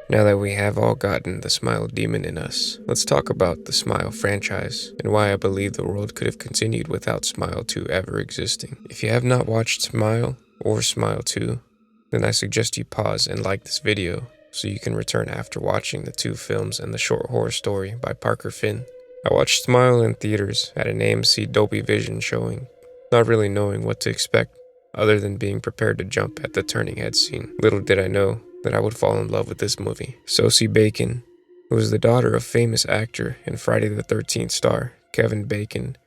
Now that we have all gotten the Smile demon in us, let's talk about the Smile franchise and why I believe the world could have continued without Smile 2 ever existing. If you have not watched Smile or Smile 2, then I suggest you pause and like this video so you can return after watching the two films and the short horror story by Parker Finn. I watched Smile in theaters at an AMC Dolby Vision showing, not really knowing what to expect other than being prepared to jump at the turning head scene. Little did I know that I would fall in love with this movie. Sosie Bacon, who is the daughter of famous actor and Friday the 13th star Kevin Bacon,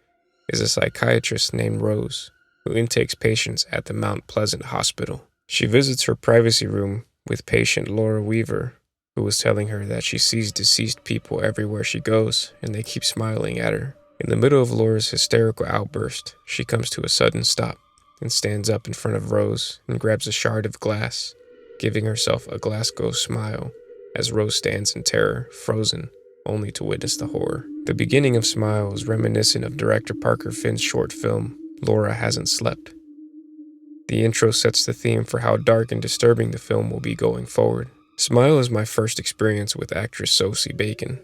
is a psychiatrist named Rose, who intakes patients at the Mount Pleasant Hospital. She visits her privacy room with patient Laura Weaver, who was telling her that she sees deceased people everywhere she goes, and they keep smiling at her. In the middle of Laura's hysterical outburst, she comes to a sudden stop and stands up in front of Rose and grabs a shard of glass, giving herself a Glasgow smile as Rose stands in terror, frozen, only to witness the horror. The beginning of Smile is reminiscent of director Parker Finn's short film, Laura Hasn't Slept. The intro sets the theme for how dark and disturbing the film will be going forward. Smile is my first experience with actress Sosie Bacon.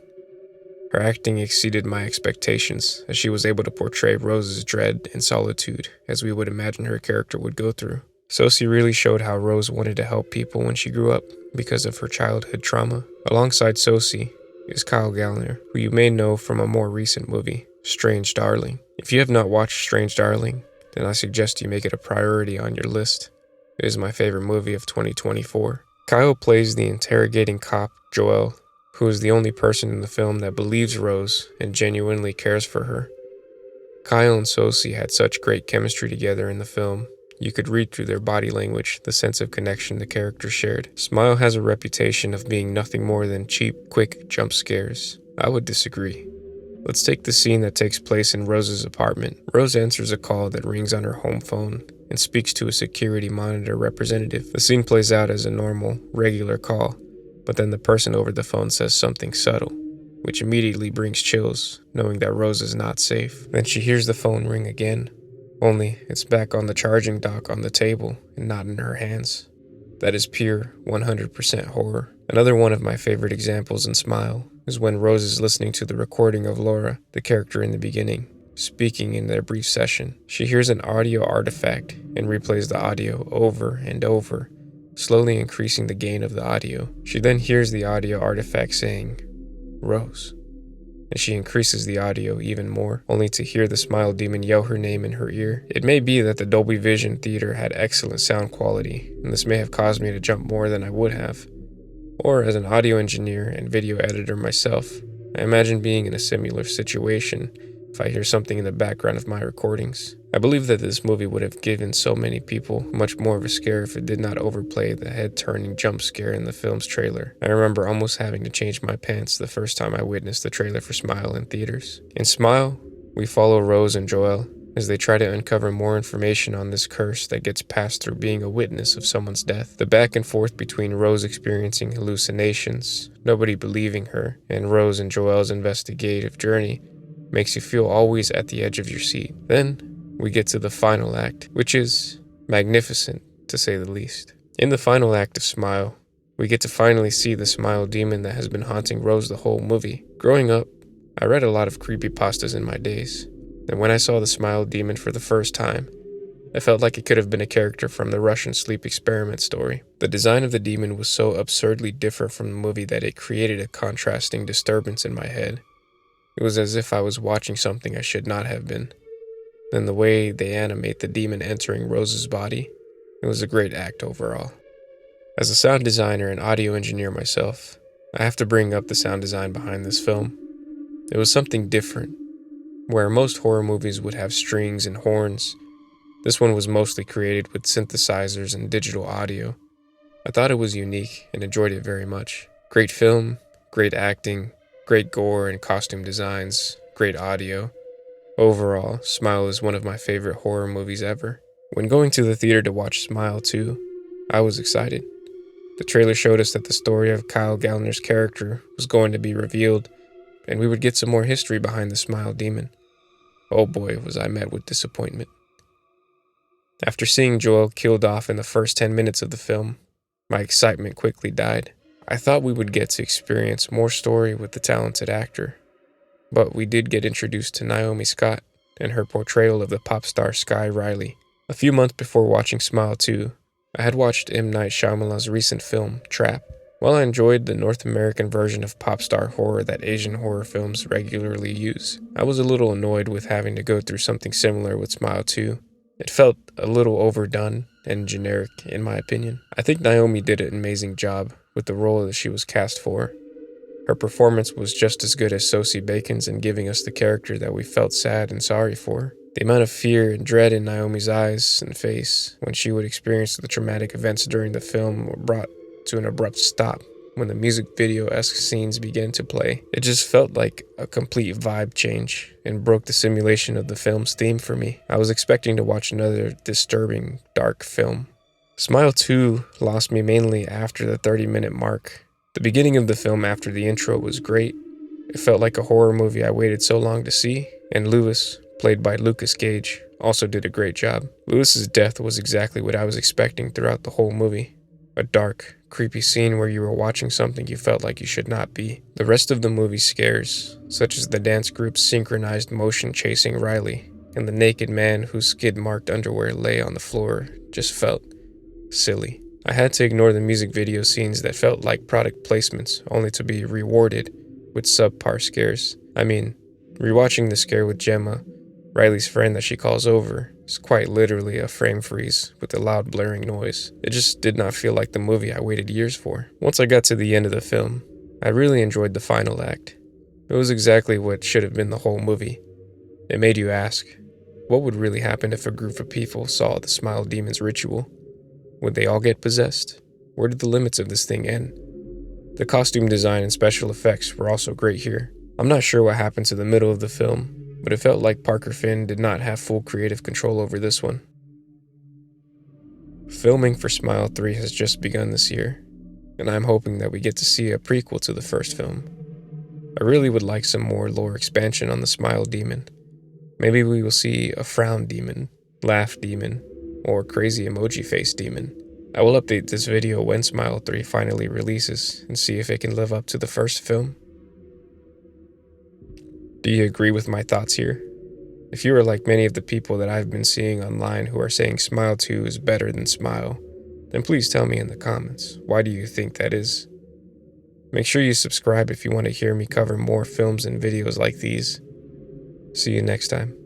Her acting exceeded my expectations, as she was able to portray Rose's dread and solitude as we would imagine her character would go through. Sosie really showed how Rose wanted to help people when she grew up because of her childhood trauma. Alongside Sosie is Kyle Gallner, who you may know from a more recent movie, Strange Darling. If you have not watched Strange Darling, then I suggest you make it a priority on your list. It is my favorite movie of 2024. Kyle plays the interrogating cop, Joel, who is the only person in the film that believes Rose and genuinely cares for her. Kyle and Sosie had such great chemistry together in the film. You could read through their body language the sense of connection the characters shared. Smile has a reputation of being nothing more than cheap, quick jump scares. I would disagree. Let's take the scene that takes place in Rose's apartment. Rose answers a call that rings on her home phone and speaks to a security monitor representative. The scene plays out as a normal, regular call, but then the person over the phone says something subtle, which immediately brings chills, knowing that Rose is not safe. Then she hears the phone ring again, only it's back on the charging dock on the table and not in her hands. That is pure 100% horror. Another one of my favorite examples in Smile is when Rose is listening to the recording of Laura, the character in the beginning, speaking in their brief session. She hears an audio artifact and replays the audio over and over, slowly increasing the gain of the audio. She then hears the audio artifact saying, "Rose," and she increases the audio even more, only to hear the Smile demon yell her name in her ear. It may be that the Dolby Vision theater had excellent sound quality, and this may have caused me to jump more than I would have. Or as an audio engineer and video editor myself, I imagine being in a similar situation if I hear something in the background of my recordings. I believe that this movie would have given so many people much more of a scare if it did not overplay the head-turning jump scare in the film's trailer. I remember almost having to change my pants the first time I witnessed the trailer for Smile in theaters. In Smile, we follow Rose and Joel as they try to uncover more information on this curse that gets passed through being a witness of someone's death. The back and forth between Rose experiencing hallucinations, nobody believing her, and Rose and Joel's investigative journey makes you feel always at the edge of your seat. Then, we get to the final act, which is magnificent, to say the least. In the final act of Smile, we get to finally see the Smile demon that has been haunting Rose the whole movie. Growing up, I read a lot of creepypastas in my days, and when I saw the Smile demon for the first time, I felt like it could have been a character from the Russian sleep experiment story. The design of the demon was so absurdly different from the movie that it created a contrasting disturbance in my head. It was as if I was watching something I should not have been. Then the way they animate the demon entering Rose's body, it was a great act overall. As a sound designer and audio engineer myself, I have to bring up the sound design behind this film. It was something different. Where most horror movies would have strings and horns, this one was mostly created with synthesizers and digital audio. I thought it was unique and enjoyed it very much. Great film, great acting, great gore and costume designs, great audio. Overall, Smile is one of my favorite horror movies ever. When going to the theater to watch Smile 2, I was excited. The trailer showed us that the story of Kyle Gallner's character was going to be revealed, and we would get some more history behind the Smile Demon. Oh boy, was I met with disappointment. After seeing Joel killed off in the first 10 minutes of the film, my excitement quickly died. I thought we would get to experience more story with the talented actor, but we did get introduced to Naomi Scott and her portrayal of the pop star Sky Riley. A few months before watching Smile 2, I had watched M. Night Shyamalan's recent film, Trap. While I enjoyed the North American version of pop star horror that Asian horror films regularly use, I was a little annoyed with having to go through something similar with Smile 2. It felt a little overdone and generic, in my opinion. I think Naomi did an amazing job with the role that she was cast for. Her performance was just as good as Sosie Bacon's in giving us the character that we felt sad and sorry for. The amount of fear and dread in Naomi's eyes and face when she would experience the traumatic events during the film were brought to an abrupt stop when the music video-esque scenes began to play. It just felt like a complete vibe change and broke the simulation of the film's theme for me. I was expecting to watch another disturbing, dark film. Smile 2 lost me mainly after the 30-minute mark. The beginning of the film after the intro was great. It felt like a horror movie I waited so long to see, and Lewis, played by Lucas Gage, also did a great job. Lewis's death was exactly what I was expecting throughout the whole movie. A dark, creepy scene where you were watching something you felt like you should not be. The rest of the movie's scares, such as the dance group's synchronized motion chasing Riley, and the naked man whose skid-marked underwear lay on the floor, just felt silly. I had to ignore the music video scenes that felt like product placements, only to be rewarded with subpar scares. I mean, rewatching the scare with Gemma, Riley's friend that she calls over, is quite literally a frame freeze with a loud blaring noise. It just did not feel like the movie I waited years for. Once I got to the end of the film, I really enjoyed the final act. It was exactly what should have been the whole movie. It made you ask, what would really happen if a group of people saw the Smile Demon's ritual? Would they all get possessed? Where did the limits of this thing end? The costume design and special effects were also great here. I'm not sure what happened to the middle of the film, but it felt like Parker Finn did not have full creative control over this one. Filming for Smile 3 has just begun this year, and I'm hoping that we get to see a prequel to the first film. I really would like some more lore expansion on the Smile Demon. Maybe we will see a frown demon, laugh demon, or crazy emoji face demon. I will update this video when Smile 3 finally releases and see if it can live up to the first film. Do you agree with my thoughts here? If you are like many of the people that I've been seeing online who are saying Smile 2 is better than Smile, then please tell me in the comments, why do you think that is? Make sure you subscribe if you want to hear me cover more films and videos like these. See you next time.